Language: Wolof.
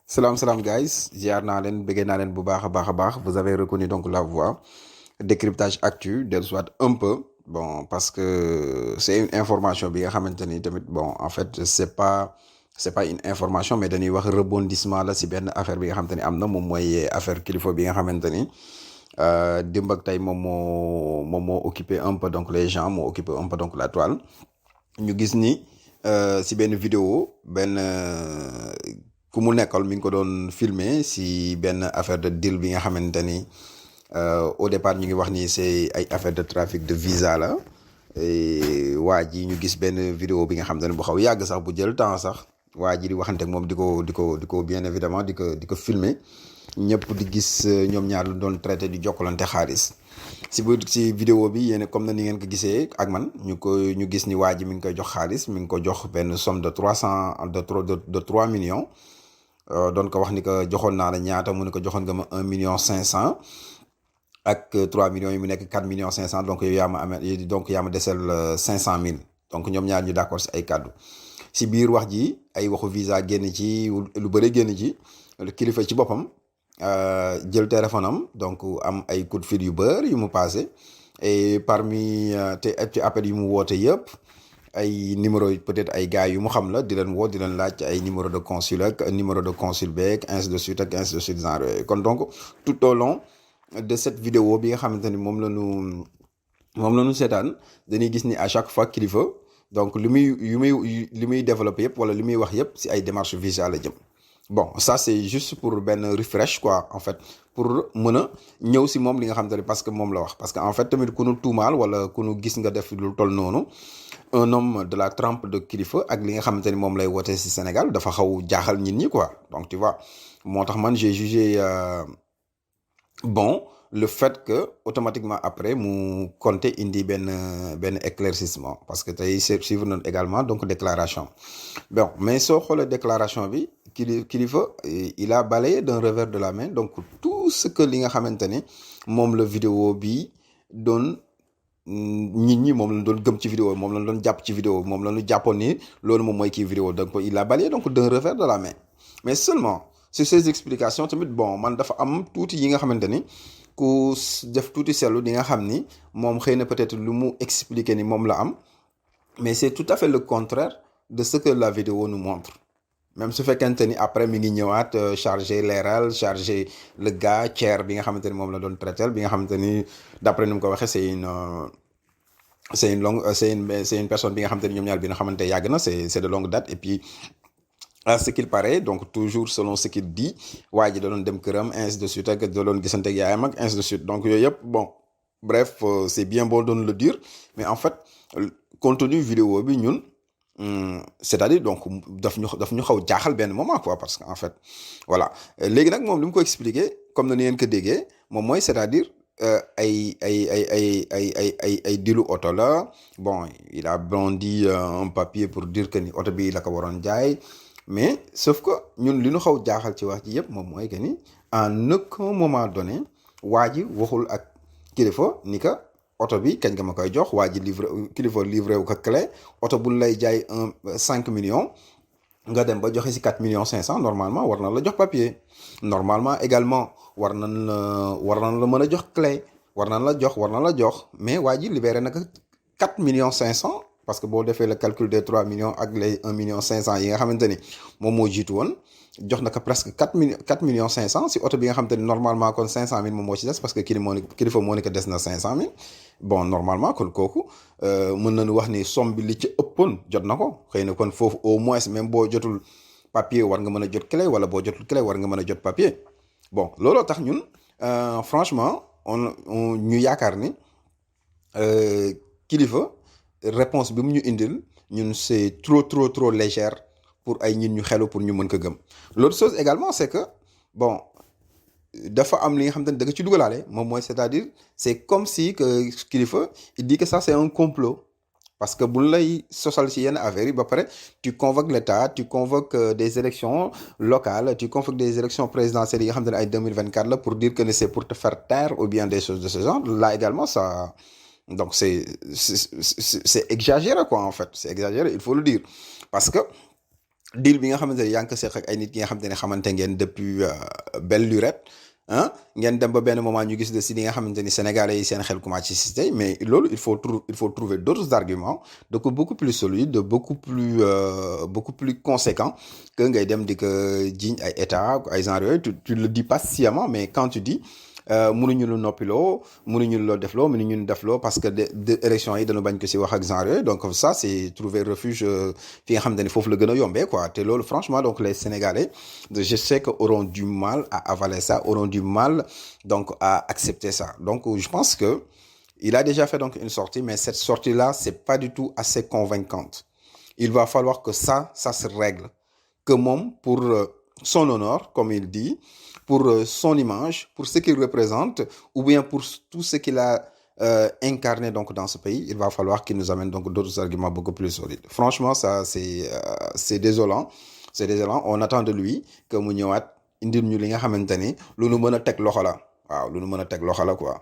Salam guys, ziar naa leen bëggee naa leen bu baax. Vous avez reconnu donc la voix. Décryptage actu soit un peu bon parce que c'est une information bi nga xamante ni tamit bon en fait c'est pas une information mais dañuy wax rebondissement la si benn affaire bi nga xamante ni am na moom mooy affaire kilifa bi nga xamante ni démb ak tey moom moo occupé un peu donc les gens moo occupé un peu donc la toile ñu gis ni si benn vidéo benn ku mu nekkal mi ngi ko doon filmer si benn affaire de deal bi nga xamante ni au départ ñu ngi wax ni c'est ay affaire de trafic de visa la waa ji ñu gis benn vidéo bi nga xamante ne bu xaw yàgg sax bu jël temps sax waa ji di waxante ak moom di ko bien évidemment di ko filmer ñëpp di gis ñoom ñaar lu doon traité di jokkalante xaalis si vidéo bi yéen comme na ni ngeen ko gisee ak man ñu gis ni waa ji mi ngi koy jox xaalis mi ngi ko jox benn somme de 3 millions doon ko wax ni ko joxoon naa la ñaata mu ne ko joxoon nga ma 1,5 million ak 3 millions yi mu nekk 4,5 millions donc yow yaa ma amee donc yaa ma desel 500,000 donc ñoom ñaar ñu d'accord si ay kàddu si biir wax ji ay waxu visa génn ci lu bëri génn ci kilifa ci boppam jël téléphone am donc am ay coup de fil yu bëri yu mu passé et parmi te appel yu mu woote yëpp ay numéro peut-être ay gars yu mu xam la di leen woo di leen laaj ay numéro de consul ak numéro de consul beeg ainsi de suite genre yooyu kon donc tout au long de cette vidéo bi nga xamante ni moom la ñu seetaan dañuy gis ni à chaque fois kilifa donc li muy développé yëpp wala li muy wax yëpp si ay démarches visa la jëm bon ça c'est juste pour benn refresh quoi en fait pour mën a ñëw si moom li nga xamante ni parce que moom la wax parce que en fait tamit ku nu tuumaal wala ku nu gis nga def lu toll noonu un homme de la trempe de kilifa ak li nga xamante ni moom lay wootee si Sénégal dafa xaw jaaxal nit ñi quoi donc tu vois moo tax man j'ai jugé bon le fait que automatiquement après mu compter indi benn éclaircissement parce que tey suivre nañ également donc déclaration bon mais soo xoolee déclaration bi kilifa il a balayé d'un revers de la main donc tout ce que li nga xamante ni moom la vidéo bi doon nit ñi moom lañ doon gëm ci vidéo moom lañ doon jàpp ci vidéo moom la ñu jàppoon ni loolu moom mooy kii vidéo donc il a balayé donc d'un revers de la main mais seulement sur ces explications tamit bon man dafa am tuuti yi nga xamante ni ku def tuuti seetlu di nga xam ni moom xëy na peut-être lu mu expliquer ni moom la am mais c'est tout à fait le contraire de ce que la vidéo nous montre même su fekkente ni après mi ngi ñëwaat chargé leeral chargé le gars Thier bi nga xamante ni moom la doon traiter bi nga xamante ni d'après ni mu ko waxee c'est une personne bi nga xamante ni ñoom ñaar bi nga xamante yàgg na c'est de longue date et puis à ce qu'il paraît donc toujours selon ce qu'il dit waa ji da doon dem këram ainsi de suite ak da doon gisante ak yaayam ak ainsi de suite donc yooyu yëpp bon bref c'est bien beau de le dire mais en fait contenu vidéo bi ñun c'est-à-dire donc daf ñu xaw jaaxal benn moment quoi parce que en fait voilà léegi nag moom li mu ko expliquer comme na ni ngeen ko déggee moom mooy c'est-à-dire ay dilu oto la bon il a brandi un papier pour dire que ni oto bi la ko waroon jaay mais sauf que ñun li ñu xaw jaaxal ci wax ji yëpp moom mooy que ni en aucun moment donné waa ji waxul ak kilifa ni ka oto bi kañ nga ma koy jox waa ji kilifa livré wu ko clé oto bu lay jaay 5 millions nga dem ba joxe si 4,5 millions normalement war na la jox papier normalement également war nañ la mën a jox clé war na la jox mais waa ji libéré na ko 4,5 millions parce que boo defee le calcul des 3 millions ak les 1,5 million yi nga xamante ni moom moo jiitu woon jox na ko presque 4,5 millions si oto bi nga xamante ni normalement kon 500,000 moom moo ci des parce que kilifa moo ni ko des na 500,000 bon normalement kon kooku mën nañu wax ni somme bi li ci ëppoon jot na ko xëy na kon foofu au moins même boo jotul papier war nga mën a jot clé wala boo jotul clé war nga mën a jot papier bon looloo tax ñun franchement ñu yaakaar ni kilifa réponse bi mu ñu indil ñun c'est trop légère pour ay ñin ñu xelu pour ñu mën ko gëm l'autre chose également c'est que bon dafa am li nga xam ne da nga ci dugalaale moom mooy c'est-à-dire c'est comme si que kilifa il dit que ça c'est un complot parce que bu lay sosal ci yenn affaires yi ba pare tu convoques l'État tu convoques des élections locales tu convoques des élections présidentielles yi nga xam ne ay 2024 la pour dire que c'est pour te faire taire ou bien des choses de ce genre là également ça donc c'est exagéré quoi en fait c'est exagéré il faut le dire parce que deal bi nga xamante ne yaa ngi ko seq ak ay nit yi nga xamante ne xamante ngeen depuis belle lurette ah ngeen dem ba benn moment ñu gis de si li nga xamante ni sénégalais yi seen xel commencé ci tey mais loolu il faut trouver d'autres arguments de beaucoup plus solides de beaucoup plus conséquents que ngay dem di ko jiiñ ay état ay genre yooyu tu le dis pas sciemment mais quand tu dis mënuñu lu noppiloo mënuñu loo defloo mënuñu defloo parce que de élection yi dañu bañ ko si wax ak genre yooyu donc ça c'est trouver refuge fi nga xamante ni foofu la gën a yombee quoi te loolu franchement donc les Sénégalais je sais que auront du mal à avaler ça auront du mal donc à accepter ça donc je pense que il a déjà fait donc une sortie mais cette sortie là c'est pas du tout assez convaincante il va falloir que ça se règle que moom pour son honneur comme il dit pour son image, pour ce qu'il représente, ou bien pour tout ce qu'il a incarné donc dans ce pays, il va falloir qu'il nous amène donc d'autres arguments beaucoup plus solides. Franchement, ça c'est désolant, c'est désolant. On attend de lui que mu ñëwaat indil ñu li nga xamante ni lu nu mën a teg loxo la waaw lu nu mën a teg loxo la quoi.